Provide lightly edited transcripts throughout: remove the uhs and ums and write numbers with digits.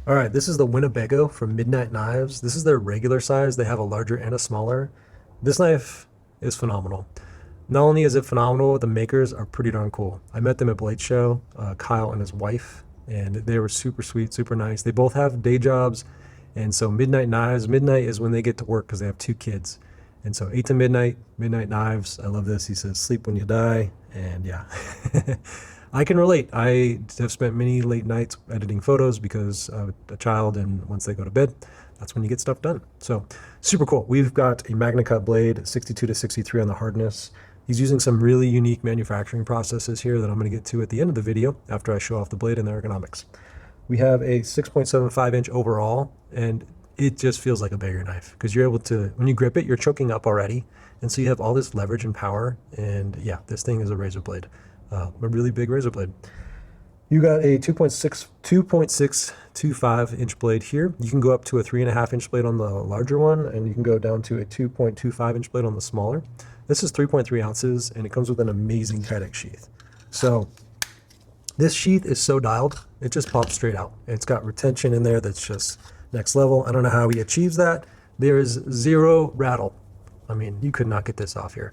All right, this is the Winnebago from Midnight Knives. This is their regular size. They have a larger and a smaller. This knife is phenomenal. Not only is it phenomenal, the makers are pretty darn cool. I met them at Blade Show, Kyle and his wife, and they were super sweet, super nice. They both have day jobs, and so Midnight Knives, midnight is when they get to work because they have two kids. And so 8 to midnight, Midnight Knives. I love this. He says, sleep when you die. And yeah, I can relate. I have spent many late nights editing photos because of a child, and once they go to bed, that's when you get stuff done. So super cool. We've got a Magnacut blade, 62 to 63 on the hardness. He's using some really unique manufacturing processes here that I'm going to get to at the end of the video after I show off the blade and the ergonomics. We have a 6.75-inch overall, and it just feels like a bigger knife because you're able to, when you grip it, you're choking up already. And so you have all this leverage and power. And yeah, this thing is a razor blade, a really big razor blade. You got a 2.625-inch blade here. You can go up to a 3.5-inch blade on the larger one, and you can go down to a 2.25-inch blade on the smaller. This is 3.3 ounces, and it comes with an amazing Kydex sheath. So this sheath is so dialed, it just pops straight out. It's got retention in there that's just next level. I don't know how he achieves that. There is zero rattle. I mean, you could not get this off here.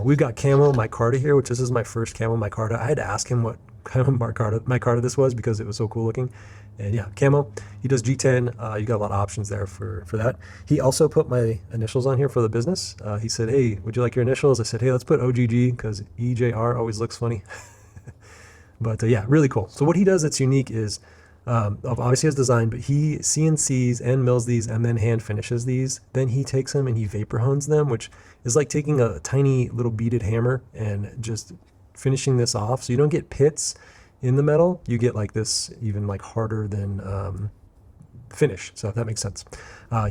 We've got camo micarta here, which this is my first camo micarta. I had to ask him what kind of micarta this was because it was so cool looking. And yeah, camo. He does G10. You got a lot of options there for that. He also put my initials on here for the business. He said, hey, would you like your initials? I said, hey, let's put OGG because EJR always looks funny. But yeah, really cool. So what he does that's unique is, obviously his design, but he CNCs and mills these and then hand finishes these. Then he takes them and he vapor hones them, which is like taking a tiny little beaded hammer and just finishing this off. So you don't get pits in the metal. You get like this even like harder than finish. So if that makes sense.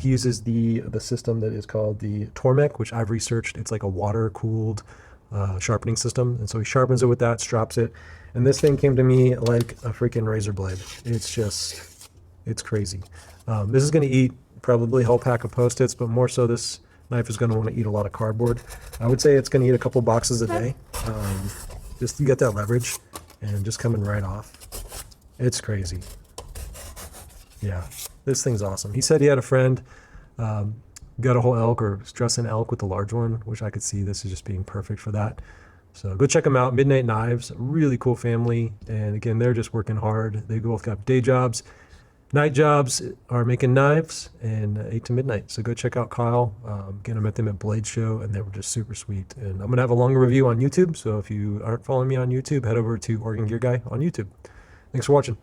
He uses the system that is called the Tormek, which I've researched. It's like a water cooled sharpening system. And so he sharpens it with that, strops it. And this thing came to me like a freaking razor blade. It's just, it's crazy. This is going to eat probably a whole pack of Post-its, but more so this knife is going to want to eat a lot of cardboard. I would say it's going to eat a couple boxes a day, just to get that leverage and just coming right off. It's crazy. Yeah, this thing's awesome. He said he had a friend, got a whole elk or was dressing elk with the large one, which I could see this is just being perfect for that. So go check them out. Midnight Knives, really cool family. And again, they're just working hard. They both got day jobs. Night jobs are making knives and 8 to midnight. So go check out Kyle. Again, I met them at Blade Show and they were just super sweet. And I'm going to have a longer review on YouTube. So if you aren't following me on YouTube, head over to Oregon Gear Guy on YouTube. Thanks for watching.